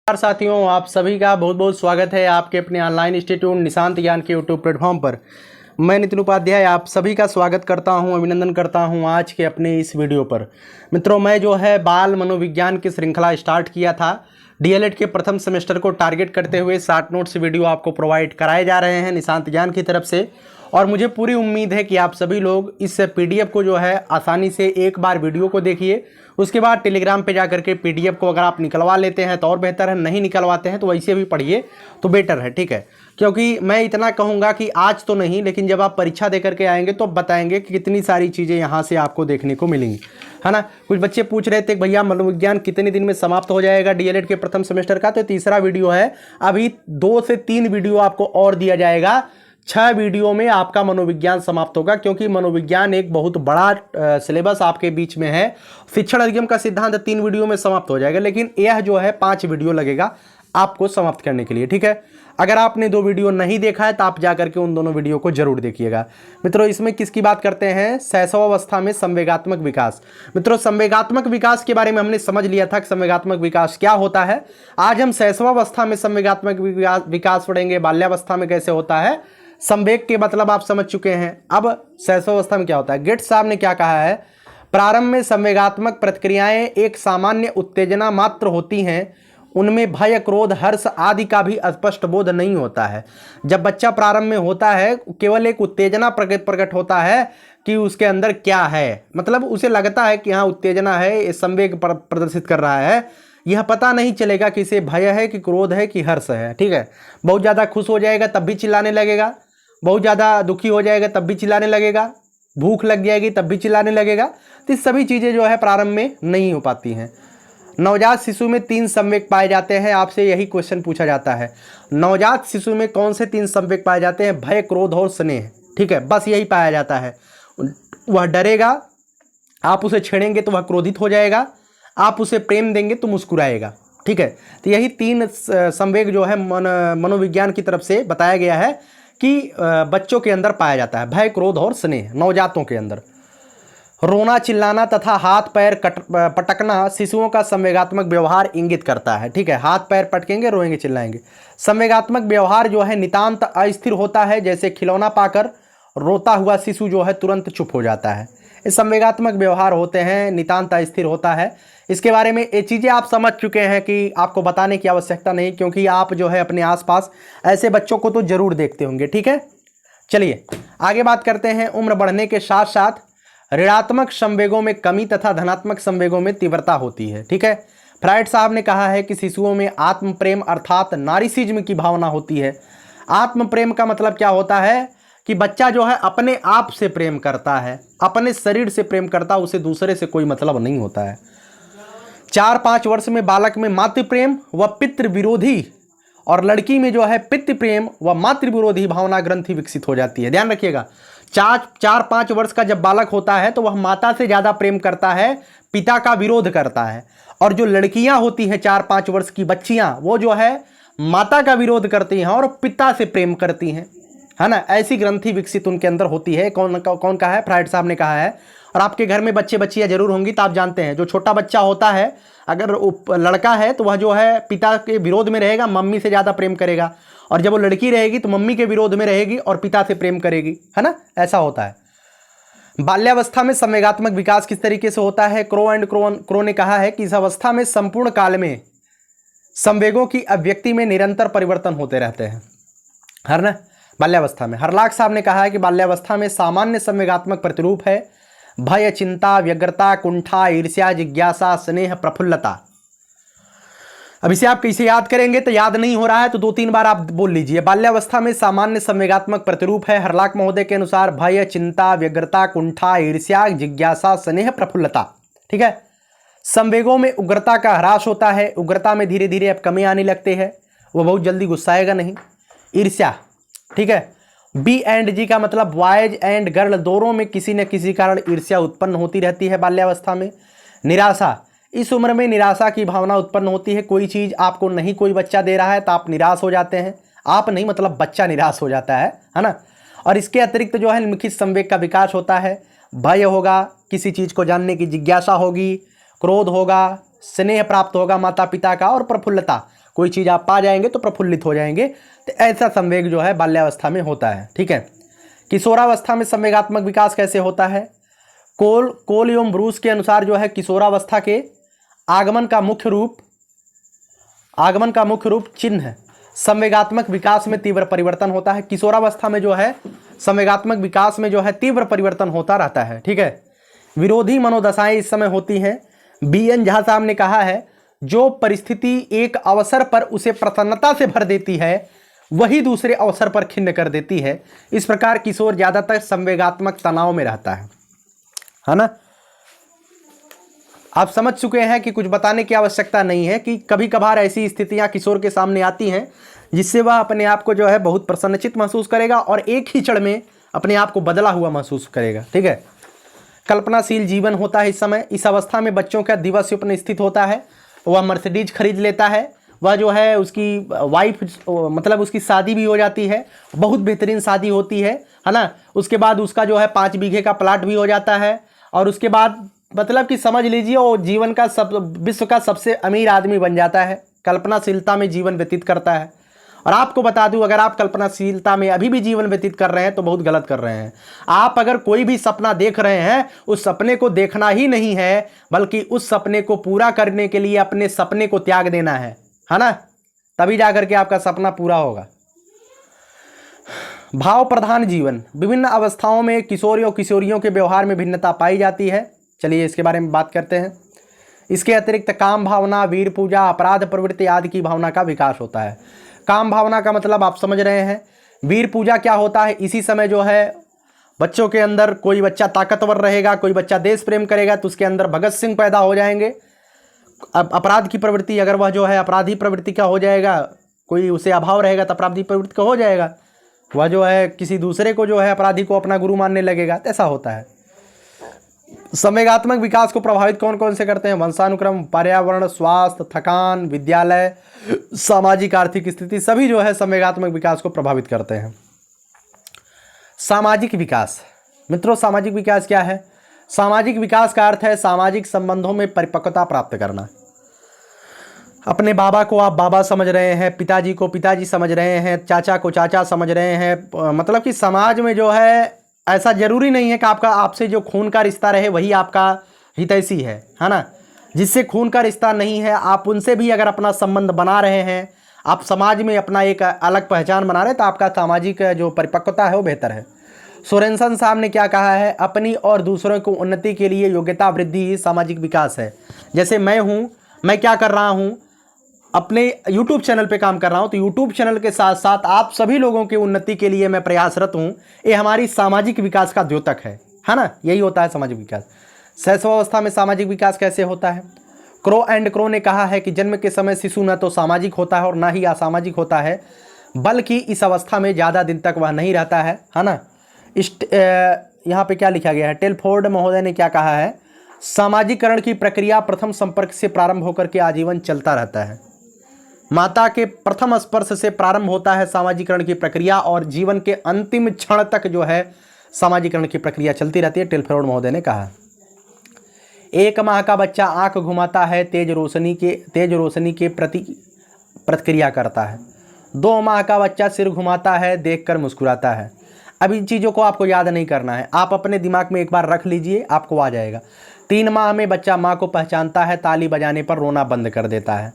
नमस्कार साथियों, आप सभी का बहुत बहुत स्वागत है आपके अपने ऑनलाइन इंस्टीट्यूट निशांत ज्ञान के यूट्यूब प्लेटफॉर्म पर। मैं नितिन उपाध्याय आप सभी का स्वागत करता हूं, अभिनंदन करता हूं आज के अपने इस वीडियो पर। मित्रों, मैं जो है बाल मनोविज्ञान की श्रृंखला स्टार्ट किया था। डीएलएड के प्रथम सेमेस्टर को टारगेट करते हुए 60 नोट्स वीडियो आपको प्रोवाइड कराए जा रहे हैं निशांत ज्ञान की तरफ से। और मुझे पूरी उम्मीद है कि आप सभी लोग इस पीडीएफ को जो है आसानी से एक बार वीडियो को देखिए, उसके बाद टेलीग्राम पे जा करके पीडीएफ को अगर आप निकलवा लेते हैं तो और बेहतर है, नहीं निकलवाते हैं तो वैसे भी पढ़िए तो बेटर है, ठीक है। क्योंकि मैं इतना कहूँगा कि आज तो नहीं, लेकिन जब आप परीक्षा दे करके आएंगे तो बताएंगे कि कितनी सारी चीज़ें यहाँ से आपको देखने को मिलेंगी, है ना। कुछ बच्चे पूछ रहे थे भैया मनोविज्ञान कितने दिन में समाप्त हो जाएगा डीएलएड के प्रथम सेमेस्टर का, तो तीसरा वीडियो है। अभी 2 से 3 वीडियो आपको और दिया जाएगा, 6 वीडियो में आपका मनोविज्ञान समाप्त होगा। क्योंकि मनोविज्ञान एक बहुत बड़ा सिलेबस आपके बीच में है। शिक्षण अधिगम का सिद्धांत 3 वीडियो में समाप्त हो जाएगा, लेकिन यह जो है 5 वीडियो लगेगा आपको समाप्त करने के लिए, ठीक है। अगर आपने 2 वीडियो नहीं देखा है तो आप जाकर के उन दोनों वीडियो को जरूर देखिएगा। मित्रों, इसमें किसकी बात करते हैं? शैशवावस्था में संवेगात्मक विकास। मित्रों, संवेगात्मक विकास के बारे में हमने समझ लिया था कि संवेगात्मक विकास क्या होता है। आज हम शैशवावस्था में संवेगात्मक विकास पढ़ेंगे। बाल्यावस्था में कैसे होता है, संवेग के मतलब आप समझ चुके हैं। अब शैशवावस्था में क्या होता है? गेट्स साहब ने क्या कहा है, प्रारंभ में संवेगात्मक प्रतिक्रियाएं एक सामान्य उत्तेजना मात्र होती हैं, उनमें भय, क्रोध, हर्ष आदि का भी स्पष्ट बोध नहीं होता है। जब बच्चा प्रारंभ में होता है केवल एक उत्तेजना प्रकट होता है कि उसके अंदर क्या है, मतलब उसे लगता है कि हाँ उत्तेजना है, ये संवेग प्रदर्शित कर रहा है। यह पता नहीं चलेगा कि इसे भय है कि क्रोध है कि हर्ष है, ठीक है। बहुत ज़्यादा खुश हो जाएगा तब भी चिल्लाने लगेगा, बहुत ज़्यादा दुखी हो जाएगा तब भी चिल्लाने लगेगा, भूख लग जाएगी तब भी चिल्लाने लगेगा। तो सभी चीज़ें जो है प्रारंभ में नहीं हो पाती हैं। नवजात शिशु में 3 संवेग पाए जाते हैं। आपसे यही क्वेश्चन पूछा जाता है, नवजात शिशु में कौन से 3 संवेग पाए जाते हैं? भय, क्रोध और स्नेह, ठीक है, बस यही पाया जाता है। वह डरेगा, आप उसे छेड़ेंगे तो वह क्रोधित हो जाएगा, आप उसे प्रेम देंगे तो मुस्कुराएगा, ठीक है। तो यही 3 संवेग जो है मनोविज्ञान की तरफ से बताया गया है कि बच्चों के अंदर पाया जाता है, भय, क्रोध और स्नेह नवजातों के अंदर। रोना, चिल्लाना तथा हाथ पैर पटकना शिशुओं का संवेगात्मक व्यवहार इंगित करता है, ठीक है। हाथ पैर पटकेंगे, रोएंगे, चिल्लाएंगे। संवेगात्मक व्यवहार जो है नितांत अस्थिर होता है, जैसे खिलौना पाकर रोता हुआ शिशु जो है तुरंत चुप हो जाता है। ये संवेगात्मक व्यवहार होते हैं, नितांत अस्थिर होता है। इसके बारे में ये चीज़ें आप समझ चुके हैं कि आपको बताने की आवश्यकता नहीं, क्योंकि आप जो है अपने आसपास ऐसे बच्चों को तो जरूर देखते होंगे, ठीक है। चलिए आगे बात करते हैं। उम्र बढ़ने के साथ साथ ऋणात्मक संवेगों में कमी तथा धनात्मक संवेगों में तीव्रता होती है, ठीक है। फ्राइड साहब ने कहा है कि शिशुओं में आत्म प्रेम अर्थात नारिसिज्म की भावना होती है। आत्म प्रेम का मतलब क्या होता है कि बच्चा जो है अपने आप से प्रेम करता है, अपने शरीर से प्रेम करता है, उसे दूसरे से कोई मतलब नहीं होता है। 4-5 वर्ष में बालक में मातृ प्रेम व पितृ विरोधी, और लड़की में जो है पितृ प्रेम व मातृ विरोधी भावना ग्रंथि विकसित हो जाती है। ध्यान रखिएगा, 4-5 वर्ष का जब बालक होता है तो वह माता से ज़्यादा प्रेम करता है, पिता का विरोध करता है। और जो लड़कियां होती हैं 4-5 वर्ष की बच्चियां, वो जो है माता का विरोध करती हैं और पिता से प्रेम करती हैं, है ना। ऐसी ग्रंथि विकसित उनके अंदर होती है। कौन कहा है? फ्राइड साहब ने कहा है। और आपके घर में बच्चे बच्चियाँ जरूर होंगी तो आप जानते हैं, जो छोटा बच्चा होता है अगर लड़का है तो वह जो है पिता के विरोध में रहेगा, मम्मी से ज़्यादा प्रेम करेगा। और जब वो लड़की रहेगी तो मम्मी के विरोध में रहेगी और पिता से प्रेम करेगी, है ना। ऐसा होता है। बाल्यावस्था में संवेगात्मक विकास किस तरीके से होता है? क्रो ने कहा है कि इस अवस्था में संपूर्ण काल में संवेगों की अभिव्यक्ति में निरंतर परिवर्तन होते रहते हैं, है ना। बाल्यावस्था में हरलाख साहब ने कहा है कि बाल्यावस्था में सामान्य संवेगात्मक प्रतिरूप है भय, चिंता, व्यग्रता, कुंठा, ईर्ष्या, जिज्ञासा, स्नेह, प्रफुल्लता। अब इसे आप कैसे याद करेंगे? तो याद नहीं हो रहा है तो 2-3 बार आप बोल लीजिए। बाल्यावस्था में सामान्य संवेगात्मक प्रतिरूप है हरलाख महोदय के अनुसार भय, चिंता, व्यग्रता, कुंठा, ईर्ष्या, जिज्ञासा, स्नेह, प्रफुल्लता, ठीक है। संवेगों में उग्रता का ह्रास होता है, उग्रता में धीरे धीरे अब कमी आने लगती है, वो बहुत जल्दी गुस्साएगा नहीं। ईर्ष्या, ठीक है। बी एंड जी का मतलब बॉयज एंड गर्ल दोनों में किसी न किसी कारण ईर्ष्या उत्पन्न होती रहती है बाल्यावस्था में। निराशा, इस उम्र में निराशा की भावना उत्पन्न होती है। कोई चीज़ आपको नहीं कोई बच्चा दे रहा है तो आप निराश हो जाते हैं। आप नहीं मतलब बच्चा निराश हो जाता है ना। और इसके अतिरिक्त जो है निम्नलिखित संवेग का विकास होता है। भय होगा, किसी चीज़ को जानने की जिज्ञासा होगी, क्रोध होगा, स्नेह प्राप्त होगा माता पिता का, और प्रफुल्लता, कोई चीज़ आप पा जाएंगे तो प्रफुल्लित हो जाएंगे। तो ऐसा संवेग जो है बाल्यावस्था में होता है। ठीक है, किशोरावस्था में संवेगात्मक विकास कैसे होता है? कोल एवं ब्रूस के अनुसार जो है किशोरावस्था के आगमन का मुख्य रूप चिन्ह संवेगात्मक विकास में तीव्र परिवर्तन होता है। किशोरावस्था में जो है संवेगात्मक विकास में जो है तीव्र परिवर्तन होता रहता है। ठीक है, विरोधी मनोदशाएं इस समय होती हैं। BN झा साहब ने कहा है, जो परिस्थिति एक अवसर पर उसे प्रसन्नता से भर देती है वही दूसरे अवसर पर खिन्न कर देती है। इस प्रकार किशोर ज्यादातर संवेगात्मक तनाव में रहता है ना। आप समझ चुके हैं कि कुछ बताने की आवश्यकता नहीं है कि कभी कभार ऐसी स्थितियां किशोर के सामने आती हैं जिससे वह अपने आप को जो है बहुत प्रसन्नचित महसूस करेगा और एक ही क्षण में अपने आप को बदला हुआ महसूस करेगा। ठीक है, कल्पनाशील जीवन होता है इस समय। इस अवस्था में बच्चों का दिवा स्वप्न स्थित होता है। वह मर्सिडीज खरीद लेता है, वह जो है उसकी वाइफ मतलब उसकी शादी भी हो जाती है, बहुत बेहतरीन शादी होती है ना। उसके बाद उसका जो है 5 बीघे का प्लाट भी हो जाता है और उसके बाद मतलब कि समझ लीजिए वो जीवन का विश्व का सबसे अमीर आदमी बन जाता है। कल्पनाशीलता में जीवन व्यतीत करता है। और आपको बता दूं, अगर आप कल्पनाशीलता में अभी भी जीवन व्यतीत कर रहे हैं तो बहुत गलत कर रहे हैं। आप अगर कोई भी सपना देख रहे हैं, उस सपने को देखना ही नहीं है बल्कि उस सपने को पूरा करने के लिए अपने सपने को त्याग देना है ना, तभी जाकर के आपका सपना पूरा होगा। भाव प्रधान जीवन। विभिन्न अवस्थाओं में किशोरियों किशोरियों के व्यवहार में भिन्नता पाई जाती है। चलिए इसके बारे में बात करते हैं। इसके अतिरिक्त काम भावना, वीर पूजा, अपराध प्रवृत्ति आदि की भावना का विकास होता है। काम भावना का मतलब आप समझ रहे हैं। वीर पूजा क्या होता है? इसी समय जो है बच्चों के अंदर, कोई बच्चा ताकतवर रहेगा, कोई बच्चा देश प्रेम करेगा तो उसके अंदर भगत सिंह पैदा हो जाएंगे। अब अपराध की प्रवृत्ति, अगर वह जो है अपराधी प्रवृत्ति का हो जाएगा, कोई उसे अभाव रहेगा तो अपराधी प्रवृत्ति का हो जाएगा। वह जो है किसी दूसरे को जो है अपराधी को अपना गुरु मानने लगेगा। ऐसा होता है। संवेगात्मक विकास को प्रभावित कौन कौन से करते हैं? वंशानुक्रम, पर्यावरण, स्वास्थ्य, थकान, विद्यालय, सामाजिक आर्थिक स्थिति, सभी जो है संवेगात्मक विकास को प्रभावित करते हैं। सामाजिक विकास। मित्रों, सामाजिक विकास क्या है? सामाजिक विकास का अर्थ है सामाजिक संबंधों में परिपक्वता प्राप्त करना। अपने बाबा को आप बाबा समझ रहे हैं, पिताजी को पिताजी समझ रहे हैं, चाचा को चाचा समझ रहे हैं। मतलब कि समाज में जो है ऐसा जरूरी नहीं है कि आपसे जो खून का रिश्ता रहे वही आपका हितैषी है ना। जिससे खून का रिश्ता नहीं है, आप उनसे भी अगर अपना संबंध बना रहे हैं, आप समाज में अपना एक अलग पहचान बना रहे हैं, तो आपका सामाजिक जो परिपक्वता है वो बेहतर है। सोरेनसन साहब ने क्या कहा है? अपनी और दूसरों को उन्नति के लिए योग्यता वृद्धि ही सामाजिक विकास है। जैसे मैं क्या कर रहा हूँ, अपने YouTube चैनल पे काम कर रहा हूँ, तो YouTube चैनल के साथ साथ आप सभी लोगों की उन्नति के लिए मैं प्रयासरत हूँ। ये हमारी सामाजिक विकास का द्योतक है ना। यही होता है सामाजिक विकास। शैशवावस्था में सामाजिक विकास कैसे होता है? क्रो एंड क्रो ने कहा है कि जन्म के समय शिशु न तो सामाजिक होता है और ना ही असामाजिक होता है, बल्कि इस अवस्था में ज़्यादा दिन तक वह नहीं रहता है ना। यहाँ पे क्या लिखा गया है? टेलफोर्ड महोदय ने क्या कहा है? सामाजिकरण की प्रक्रिया प्रथम संपर्क से प्रारंभ होकर के आजीवन चलता रहता है। माता के प्रथम स्पर्श से प्रारंभ होता है सामाजिकरण की प्रक्रिया और जीवन के अंतिम क्षण तक जो है सामाजिकरण की प्रक्रिया चलती रहती है, टेलफोर्ड महोदय ने कहा। 1 माह का बच्चा आंख घुमाता है, तेज रोशनी के प्रति प्रतिक्रिया करता है। 2 माह का बच्चा सिर घुमाता है, देखकर मुस्कुराता है। अब इन चीज़ों को आपको याद नहीं करना है, आप अपने दिमाग में एक बार रख लीजिए, आपको आ जाएगा। 3 माह में बच्चा माँ को पहचानता है, ताली बजाने पर रोना बंद कर देता है।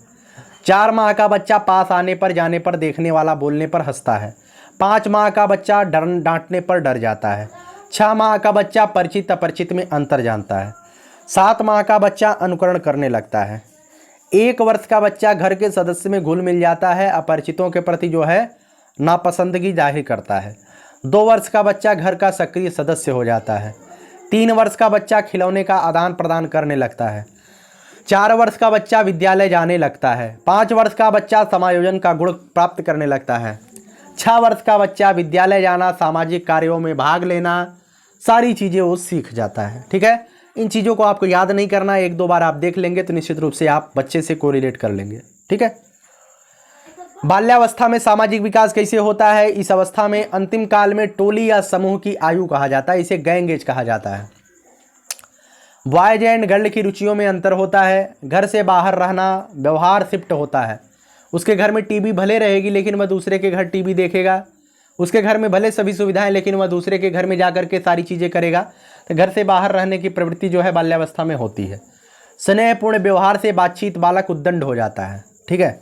4 माह का बच्चा पास आने पर, जाने पर, देखने वाला बोलने पर हंसता है। 5 माह का बच्चा डांटने पर डर जाता है। 6 माह का बच्चा परिचित अपरिचित में अंतर जानता है। 7 माह का बच्चा अनुकरण करने लगता है। 1 वर्ष का बच्चा घर के सदस्य में घुल मिल जाता है, अपरिचितों के प्रति जो है नापसंदगी जाहिर करता है। 2 वर्ष का बच्चा घर का सक्रिय सदस्य हो जाता है। 3 वर्ष का बच्चा खिलौने का आदान प्रदान करने लगता है। 4 वर्ष का बच्चा विद्यालय जाने लगता है। 5 वर्ष का बच्चा समायोजन का गुण प्राप्त करने लगता है। 6 वर्ष का बच्चा विद्यालय जाना, सामाजिक कार्यों में भाग लेना, सारी चीज़ें वो सीख जाता है। ठीक है, इन चीज़ों को आपको याद नहीं करना, 1-2 बार आप देख लेंगे तो निश्चित रूप से आप बच्चे से कोरिलेट कर लेंगे। ठीक है। बाल्यावस्था में सामाजिक विकास कैसे होता है? इस अवस्था में अंतिम काल में टोली या समूह की आयु कहा जाता है, इसे गैंग एज कहा जाता है। बॉयज एंड गर्ल की रुचियों में अंतर होता है। घर से बाहर रहना, व्यवहार शिफ्ट होता है। उसके घर में टीवी भले रहेगी लेकिन वह दूसरे के घर टीवी देखेगा, उसके घर में भले सभी सुविधाएं लेकिन वह दूसरे के घर में जाकर के सारी चीज़ें करेगा। तो घर से बाहर रहने की प्रवृत्ति जो है बाल्यावस्था में होती है। स्नेहपूर्ण व्यवहार से बातचीत बालक उद्दंड हो जाता है। ठीक है,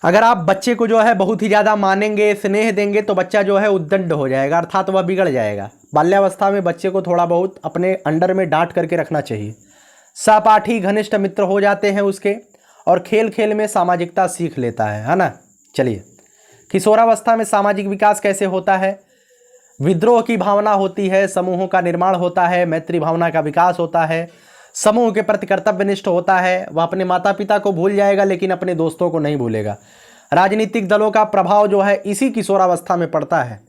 अगर आप बच्चे को जो है बहुत ही ज़्यादा मानेंगे, स्नेह देंगे तो बच्चा जो है उद्दंड हो जाएगा, अर्थात वह बिगड़ जाएगा। बाल्यावस्था में बच्चे को थोड़ा बहुत अपने अंडर में डांट करके रखना चाहिए। सहपाठी घनिष्ठ मित्र हो जाते हैं उसके, और खेल खेल में सामाजिकता सीख लेता है ना। चलिए, किशोरावस्था में सामाजिक विकास कैसे होता है? विद्रोह की भावना होती है, समूहों का निर्माण होता है, मैत्री भावना का विकास होता है, समूह के प्रति कर्तव्यनिष्ठ होता है। वह अपने माता पिता को भूल जाएगा लेकिन अपने दोस्तों को नहीं भूलेगा। राजनीतिक दलों का प्रभाव जो है इसी किशोरावस्था में पड़ता है।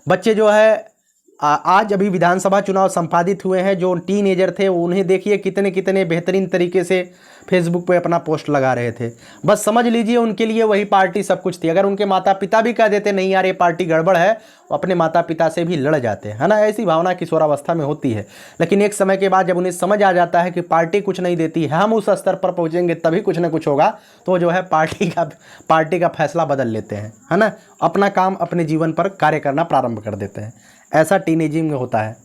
बच्चे जो है आज अभी विधानसभा चुनाव संपादित हुए हैं, जो टीनेजर थे उन्हें देखिए कितने कितने बेहतरीन तरीके से फेसबुक पे अपना पोस्ट लगा रहे थे। बस समझ लीजिए उनके लिए वही पार्टी सब कुछ थी। अगर उनके माता पिता भी कह देते नहीं यार ये पार्टी गड़बड़ है, वो अपने माता पिता से भी लड़ जाते हैं, है ना। ऐसी भावना किशोरावस्था में होती है। लेकिन एक समय के बाद जब उन्हें समझ आ जाता है कि पार्टी कुछ नहीं देती है, हम उस स्तर पर पहुँचेंगे तभी कुछ ना कुछ होगा, तो जो है पार्टी का फैसला बदल लेते हैं, है ना। अपना काम अपने जीवन पर कार्य करना प्रारंभ कर देते हैं। ऐसा टीनेजिंग में होता है।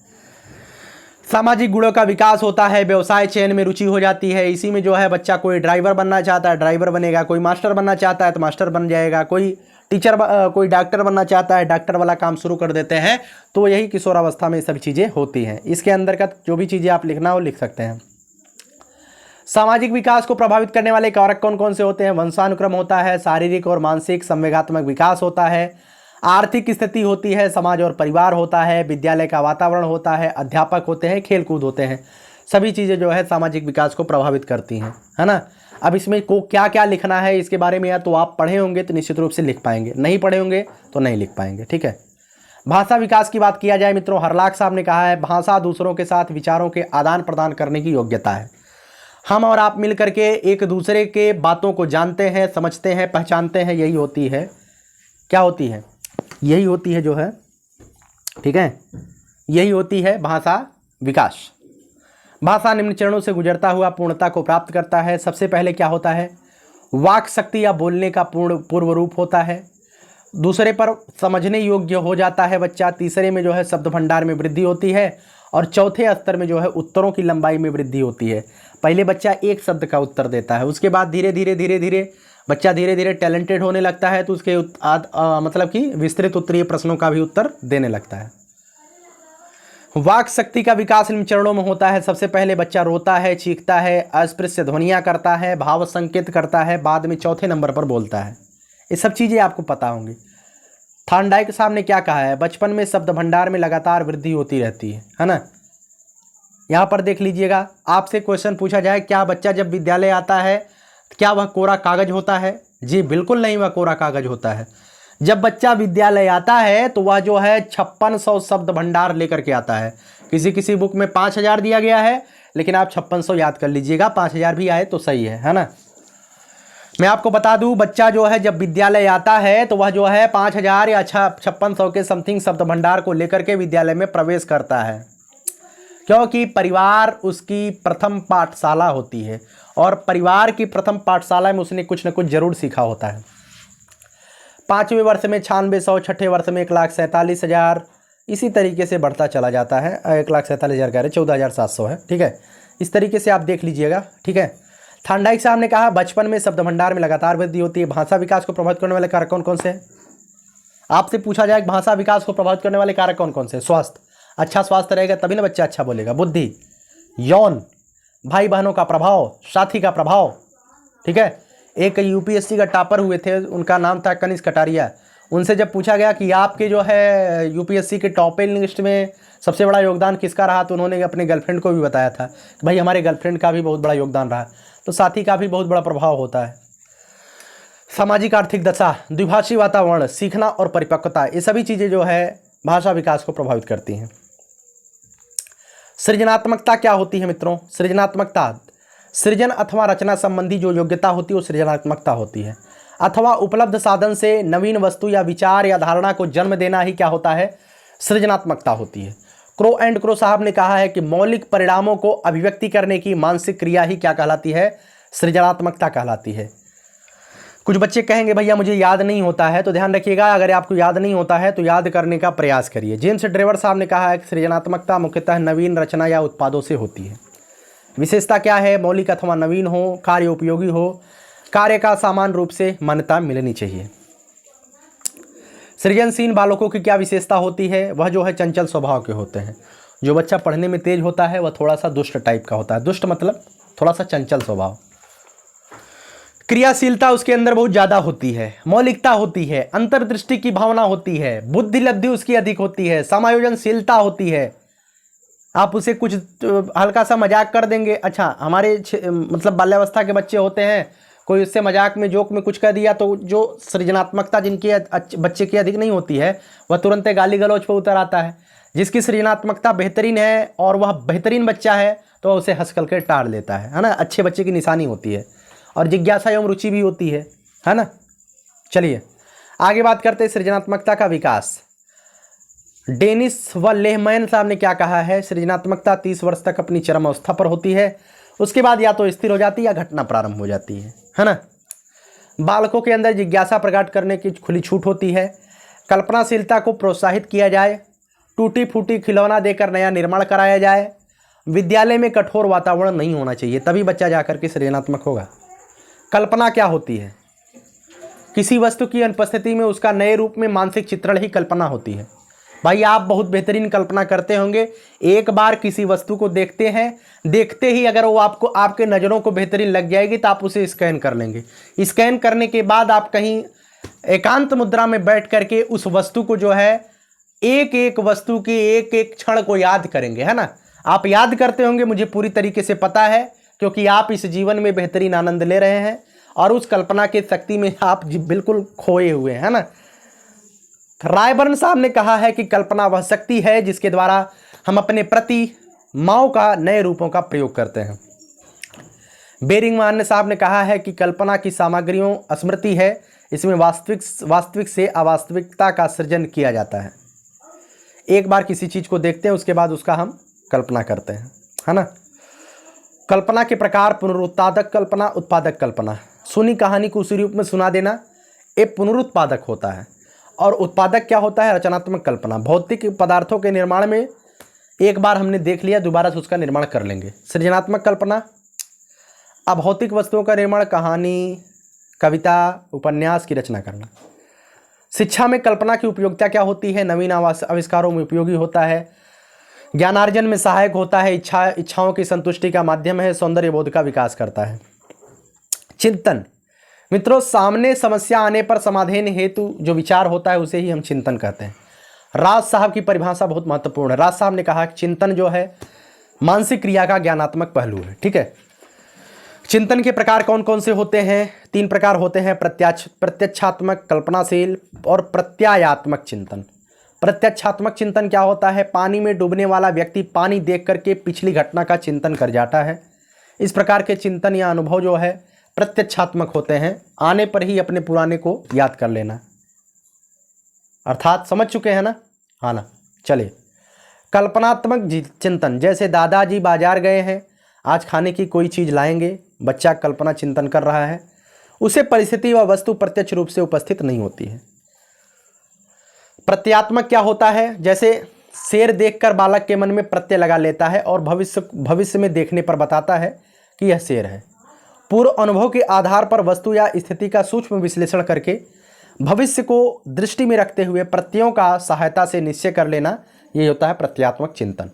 सामाजिक गुणों का विकास होता है, व्यवसाय चयन में रुचि हो जाती है। इसी में जो है बच्चा कोई ड्राइवर बनना चाहता है ड्राइवर बनेगा, कोई मास्टर बनना चाहता है तो मास्टर बन जाएगा, कोई कोई डॉक्टर बनना चाहता है डॉक्टर वाला काम शुरू कर देते हैं। तो यही किशोरावस्था में सभी चीज़ें होती हैं। इसके अंदर का जो भी चीज़ें आप लिखना हो लिख सकते हैं। सामाजिक विकास को प्रभावित करने वाले कारक कौन कौन से होते हैं? वंशानुक्रम होता है, शारीरिक और मानसिक संवेगात्मक विकास होता है, आर्थिक स्थिति होती है, समाज और परिवार होता है, विद्यालय का वातावरण होता है, अध्यापक होते हैं, खेलकूद होते हैं। सभी चीज़ें जो है सामाजिक विकास को प्रभावित करती हैं, है ना। अब इसमें को क्या क्या लिखना है इसके बारे में या तो आप पढ़े होंगे तो निश्चित रूप से लिख पाएंगे, नहीं पढ़े होंगे तो नहीं लिख पाएंगे। ठीक है, भाषा विकास की बात किया जाए मित्रों, हरलाख साहब ने कहा है भाषा दूसरों के साथ विचारों के आदान प्रदान करने की योग्यता है। हम और आप मिल करके एक दूसरे के बातों को जानते हैं, समझते हैं, पहचानते हैं, यही होती है, क्या होती है, यही होती है जो है, ठीक है, यही होती है भाषा विकास। भाषा निम्न चरणों से गुजरता हुआ पूर्णता को प्राप्त करता है। सबसे पहले क्या होता है? वाक शक्ति या बोलने का पूर्व रूप होता है। दूसरे पर समझने योग्य हो जाता है बच्चा। तीसरे में जो है शब्द भंडार में वृद्धि होती है, और चौथे स्तर में जो है उत्तरों की लंबाई में वृद्धि होती है। पहले बच्चा एक शब्द का उत्तर देता है, उसके बाद धीरे धीरे बच्चा धीरे धीरे टैलेंटेड होने लगता है, तो उसके मतलब कि विस्तृत उत्तरीय प्रश्नों का भी उत्तर देने लगता है। वाक शक्ति का विकास इन चरणों में होता है। सबसे पहले बच्चा रोता है, चीखता है, अस्पृश्य ध्वनियाँ करता है, भाव संकेत करता है, बाद में चौथे नंबर पर बोलता है। ये सब चीज़ें आपको पता होंगी। थॉर्नडाइक साहब ने क्या कहा है? बचपन में शब्द भंडार में लगातार वृद्धि होती रहती है ना। यहाँ पर देख लीजिएगा, आपसे क्वेश्चन पूछा जाए क्या बच्चा जब विद्यालय आता है क्या वह कोरा कागज होता है? जी बिल्कुल नहीं, वह कोरा कागज होता है। जब बच्चा विद्यालय आता है तो वह जो है 5600 शब्द भंडार लेकर के आता है। किसी बुक में 5000 दिया गया है, लेकिन आप 5600 याद कर लीजिएगा, 5000 भी आए तो सही है ना। मैं आपको बता दूं, बच्चा जो है जब विद्यालय आता है तो वह जो है 5000 या 5600 के समथिंग शब्द भंडार को लेकर के विद्यालय में प्रवेश करता है, क्योंकि परिवार उसकी प्रथम पाठशाला होती है, और परिवार की प्रथम पाठशाला में उसने कुछ न कुछ जरूर सीखा होता है। 5वें वर्ष में 9600, छठे वर्ष में 1,47,000, इसी तरीके से बढ़ता चला जाता है। 1,47,000 कह रहे, 14,700 है। ठीक है, इस तरीके से आप देख लीजिएगा। ठीक है, थॉर्नडाइक साहब ने कहा बचपन में शब्द भंडार में लगातार वृद्धि होती है। भाषा विकास को प्रभावित करने वाले कारक कौन कौन से हैं? आपसे पूछा जाए भाषा विकास को प्रभावित करने वाले कारक कौन कौन से? स्वास्थ्य, अच्छा स्वास्थ्य रहेगा तभी ना बच्चा अच्छा बोलेगा। बुद्धि, यौन, भाई बहनों का प्रभाव, साथी का प्रभाव। ठीक है, एक यूपीएससी का टॉपर हुए थे, उनका नाम था कनिष्क कटारिया। उनसे जब पूछा गया कि आपके जो है यूपीएससी के टॉप लिस्ट में सबसे बड़ा योगदान किसका रहा, तो उन्होंने अपने गर्लफ्रेंड को भी बताया था कि भाई हमारे गर्लफ्रेंड का भी बहुत बड़ा योगदान रहा। तो साथी का भी बहुत बड़ा प्रभाव होता है। सामाजिक आर्थिक दशा, द्विभाषी वातावरण, सीखना और परिपक्वता, ये सभी चीज़ें जो है भाषा विकास को प्रभावित करती हैं। सृजनात्मकता क्या होती है मित्रों? सृजनात्मकता सृजन अथवा रचना संबंधी जो योग्यता होती है वो सृजनात्मकता होती है, अथवा उपलब्ध साधन से नवीन वस्तु या विचार या धारणा को जन्म देना ही क्या होता है? सृजनात्मकता होती है। क्रो एंड क्रो साहब ने कहा है कि मौलिक परिणामों को अभिव्यक्ति करने की मानसिक क्रिया ही क्या कहलाती है? सृजनात्मकता कहलाती है। कुछ बच्चे कहेंगे भैया मुझे याद नहीं होता है, तो ध्यान रखिएगा, अगर आपको याद नहीं होता है तो याद करने का प्रयास करिए। जेम्स ड्रेवर साहब ने कहा है कि सृजनात्मकता मुख्यतः नवीन रचना या उत्पादों से होती है। विशेषता क्या है? मौलिक अथवा नवीन हो, कार्य उपयोगी हो, कार्य का समान रूप से मान्यता मिलनी चाहिए। सृजनशील बालकों की क्या विशेषता होती है? वह जो है चंचल स्वभाव के होते हैं। जो बच्चा पढ़ने में तेज होता है वह थोड़ा सा दुष्ट टाइप का होता है। दुष्ट मतलब थोड़ा सा चंचल स्वभाव। क्रियाशीलता उसके अंदर बहुत ज़्यादा होती है, मौलिकता होती है, अंतर्दृष्टि की भावना होती है, बुद्धि लब्धि उसकी अधिक होती है, समायोजनशीलता होती है। आप उसे कुछ हल्का सा मजाक कर देंगे, अच्छा हमारे मतलब बाल्यावस्था के बच्चे होते हैं, कोई उससे मजाक में जोक में कुछ कह दिया तो जो सृजनात्मकता जिनकी बच्चे की अधिक नहीं होती है वह तुरंत गाली गलौज पर उतर आता है। जिसकी सृजनात्मकता बेहतरीन है और वह बेहतरीन बच्चा है तो उसे हंस करके टाल लेता है ना। अच्छे बच्चे की निशानी होती है और जिज्ञासा एवं रुचि भी होती है ना। चलिए आगे बात करते हैं सृजनात्मकता का विकास। डेनिस व लेहमैन साहब ने क्या कहा है? सृजनात्मकता 30 वर्ष तक अपनी चरम अवस्था पर होती है, उसके बाद या तो स्थिर हो जाती है या घटना प्रारंभ हो जाती है ना। बालकों के अंदर जिज्ञासा प्रकट करने की खुली छूट होती है, कल्पनाशीलता को प्रोत्साहित किया जाए, टूटी फूटी खिलौना देकर नया निर्माण कराया जाए, विद्यालय में कठोर वातावरण नहीं होना चाहिए, तभी बच्चा जाकर के सृजनात्मक होगा। कल्पना क्या होती है? किसी वस्तु की अनुपस्थिति में उसका नए रूप में मानसिक चित्रण ही कल्पना होती है। भाई आप बहुत बेहतरीन कल्पना करते होंगे, एक बार किसी वस्तु को देखते हैं, देखते ही अगर वो आपको आपके नज़रों को बेहतरीन लग जाएगी तो आप उसे स्कैन कर लेंगे। स्कैन करने के बाद आप कहीं एकांत मुद्रा में बैठ करके उस वस्तु को जो है एक एक वस्तु के एक एक क्षण को याद करेंगे, है ना। आप याद करते होंगे, मुझे पूरी तरीके से पता है, क्योंकि आप इस जीवन में बेहतरीन आनंद ले रहे हैं और उस कल्पना की शक्ति में आप बिल्कुल खोए हुए हैं ना। रायबर्न साहब ने कहा है कि कल्पना वह शक्ति है जिसके द्वारा हम अपने प्रतिमाओं का नए रूपों का प्रयोग करते हैं। बेरिंगमान साहब ने कहा है कि कल्पना की सामग्रियों स्मृति है, इसमें वास्तविक से अवास्तविकता का सृजन किया जाता है। एक बार किसी चीज़ को देखते हैं उसके बाद उसका हम कल्पना करते हैं, है ना। कल्पना के प्रकार पुनरुत्पादक कल्पना, उत्पादक कल्पना। सुनी कहानी को उसी रूप में सुना देना एक पुनरुत्पादक होता है, और उत्पादक क्या होता है? रचनात्मक कल्पना। भौतिक पदार्थों के निर्माण में एक बार हमने देख लिया, दोबारा से उसका निर्माण कर लेंगे। सृजनात्मक कल्पना अभौतिक वस्तुओं का निर्माण, कहानी, कविता, उपन्यास की रचना करना। शिक्षा में कल्पना की उपयोगिता क्या होती है? नवीन आविष्कारों में उपयोगी होता है, ज्ञानार्जन में सहायक होता है, इच्छाओं की संतुष्टि का माध्यम है, सौंदर्य बोध का विकास करता है। चिंतन मित्रों, सामने समस्या आने पर समाधान हेतु जो विचार होता है उसे ही हम चिंतन कहते हैं। राज साहब की परिभाषा बहुत महत्वपूर्ण है। राज साहब ने कहा कि चिंतन जो है मानसिक क्रिया का ज्ञानात्मक पहलू है। ठीक है, चिंतन के प्रकार कौन कौन से होते हैं? 3 प्रकार होते हैं, प्रत्यक्षात्मक, कल्पनाशील और प्रत्यायात्मक चिंतन। प्रत्यक्षात्मक चिंतन क्या होता है? पानी में डूबने वाला व्यक्ति पानी देख करके पिछली घटना का चिंतन कर जाता है। इस प्रकार के चिंतन या अनुभव जो है प्रत्यक्षात्मक होते हैं, आने पर ही अपने पुराने को याद कर लेना, अर्थात समझ चुके हैं ना, हाँ ना। चलिए, कल्पनात्मक चिंतन, जैसे दादाजी बाजार गए हैं, आज खाने की कोई चीज़ लाएंगे, बच्चा कल्पना चिंतन कर रहा है, उसे परिस्थिति व वस्तु प्रत्यक्ष रूप से उपस्थित नहीं होती है। प्रत्यात्मक क्या होता है? जैसे शेर देखकर बालक के मन में प्रत्यय लगा लेता है और भविष्य में देखने पर बताता है कि यह शेर है। पूर्व अनुभव के आधार पर वस्तु या स्थिति का सूक्ष्म विश्लेषण करके भविष्य को दृष्टि में रखते हुए प्रत्ययों का सहायता से निश्चय कर लेना, ये होता है प्रत्यात्मक चिंतन।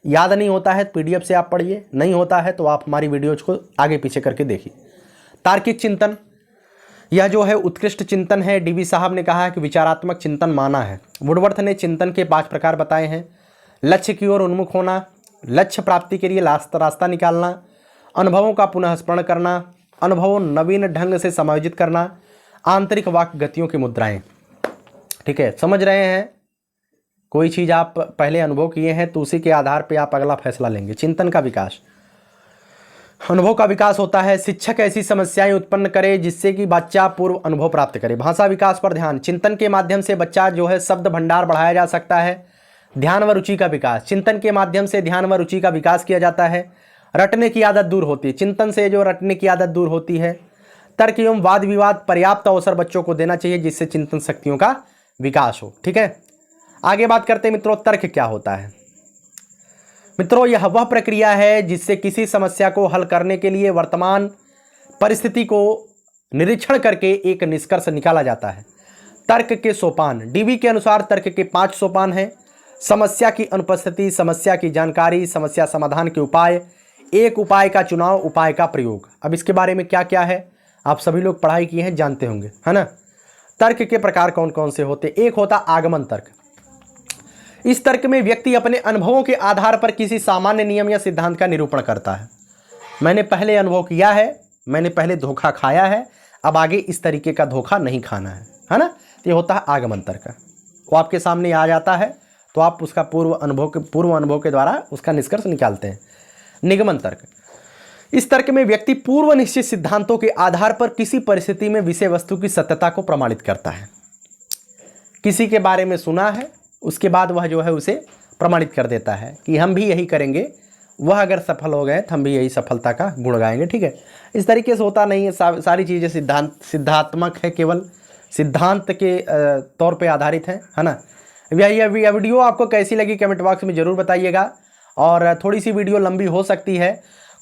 याद नहीं होता है पीडीएफ से आप पढ़िए, नहीं होता है तो आप हमारी वीडियोज को आगे पीछे करके देखिए। तार्किक चिंतन, यह जो है उत्कृष्ट चिंतन है। डीवी साहब ने कहा है कि विचारात्मक चिंतन माना है। वुडवर्थ ने चिंतन के 5 प्रकार बताए हैं। लक्ष्य की ओर उन्मुख होना, लक्ष्य प्राप्ति के लिए रास्ता निकालना, अनुभवों का पुनः स्मरण करना, अनुभवों नवीन ढंग से समायोजित करना, आंतरिक वाक्य गतियों की मुद्राएं। ठीक है, समझ रहे हैं? कोई चीज़ आप पहले अनुभव किए हैं तो उसी के आधार पर आप अगला फैसला लेंगे। चिंतन का विकास, अनुभव का विकास होता है। शिक्षक ऐसी समस्याएं उत्पन्न करे जिससे कि बच्चा पूर्व अनुभव प्राप्त करे। भाषा विकास पर ध्यान, चिंतन के माध्यम से बच्चा जो है शब्द भंडार बढ़ाया जा सकता है। ध्यान व रुचि का विकास, चिंतन के माध्यम से ध्यान व रुचि का विकास किया जाता है। रटने की आदत दूर होती है, चिंतन से जो रटने की आदत दूर होती है। तर्क एवं वाद विवाद पर्याप्त अवसर बच्चों को देना चाहिए, जिससे चिंतन शक्तियों का विकास हो। ठीक है, आगे बात करते हैं मित्रों, तर्क क्या होता है। मित्रों, यह वह प्रक्रिया है जिससे किसी समस्या को हल करने के लिए वर्तमान परिस्थिति को निरीक्षण करके एक निष्कर्ष निकाला जाता है। तर्क के सोपान। डीवी के अनुसार तर्क के 5 सोपान हैं। समस्या की अनुपस्थिति, समस्या की जानकारी, समस्या समाधान के उपाय, एक उपाय का चुनाव, उपाय का प्रयोग। अब इसके बारे में क्या क्या है आप सभी लोग पढ़ाई किए हैं, जानते होंगे, है ना। तर्क के प्रकार कौन कौन से होते। एक होता आगमन तर्क। इस तर्क में व्यक्ति अपने अनुभवों के आधार पर किसी सामान्य नियम या सिद्धांत का निरूपण करता है। मैंने पहले अनुभव किया है, मैंने पहले धोखा खाया है, अब आगे इस तरीके का धोखा नहीं खाना है ना। तो ये होता है आगमन तर्क। वो आपके सामने आ जाता है तो आप उसका पूर्व अनुभव के द्वारा उसका निष्कर्ष निकालते हैं। निगमन तर्क। इस तर्क में व्यक्ति पूर्व निश्चित सिद्धांतों के आधार पर किसी परिस्थिति में विषय वस्तु की सत्यता को प्रमाणित करता है। किसी के बारे में सुना है, उसके बाद वह जो है उसे प्रमाणित कर देता है कि हम भी यही करेंगे, वह अगर सफल हो गए तो हम भी यही सफलता का गुण गाएंगे। ठीक है, इस तरीके से होता नहीं है। सारी चीज़ें सिद्धात्मक है, केवल सिद्धांत के तौर पे आधारित है ना। यह वीडियो आपको कैसी लगी कमेंट बॉक्स में ज़रूर बताइएगा। और थोड़ी सी वीडियो लंबी हो सकती है।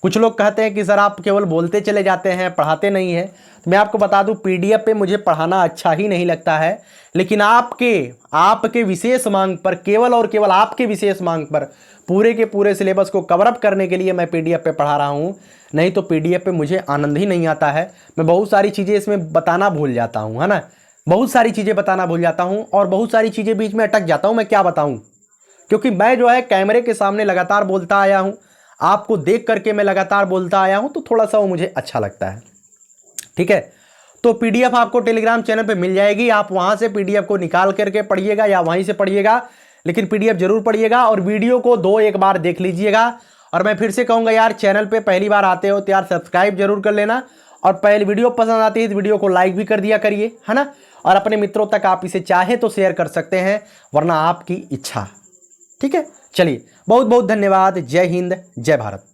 कुछ लोग कहते हैं कि सर आप केवल बोलते चले जाते हैं, पढ़ाते नहीं हैं। तो मैं आपको बता दूं, पीडीएफ पे मुझे पढ़ाना अच्छा ही नहीं लगता है, लेकिन आपके विशेष मांग पर, केवल और केवल आपके विशेष मांग पर पूरे के पूरे सिलेबस को कवर अप करने के लिए मैं पीडीएफ पे पढ़ा रहा हूं। नहीं तो पीडीएफ पे मुझे आनंद ही नहीं आता है। मैं बहुत सारी चीज़ें इसमें बताना भूल जाता हूँ, है ना। बहुत सारी चीज़ें बताना भूल जाता हूँ और बहुत सारी चीज़ें बीच में अटक जाता हूँ। मैं क्या बताऊँ, क्योंकि मैं जो है कैमरे के सामने लगातार बोलता आया हूँ, आपको देख करके मैं लगातार बोलता आया हूँ, तो थोड़ा सा वो मुझे अच्छा लगता है। ठीक है, तो पीडीएफ आपको टेलीग्राम चैनल पे मिल जाएगी। आप वहाँ से पीडीएफ को निकाल करके पढ़िएगा या वहीं से पढ़िएगा, लेकिन पीडीएफ जरूर पढ़िएगा और वीडियो को 2-1 बार देख लीजिएगा। और मैं फिर से कहूँगा यार, चैनल पे पहली बार आते हो तो यार सब्सक्राइब जरूर कर लेना, और पहले वीडियो पसंद आती है तो वीडियो को लाइक भी कर दिया करिए, है ना। और अपने मित्रों तक आप इसे चाहे तो शेयर कर सकते हैं, वरना आपकी इच्छा। ठीक है, चलिए, बहुत बहुत धन्यवाद। जय हिंद, जय भारत।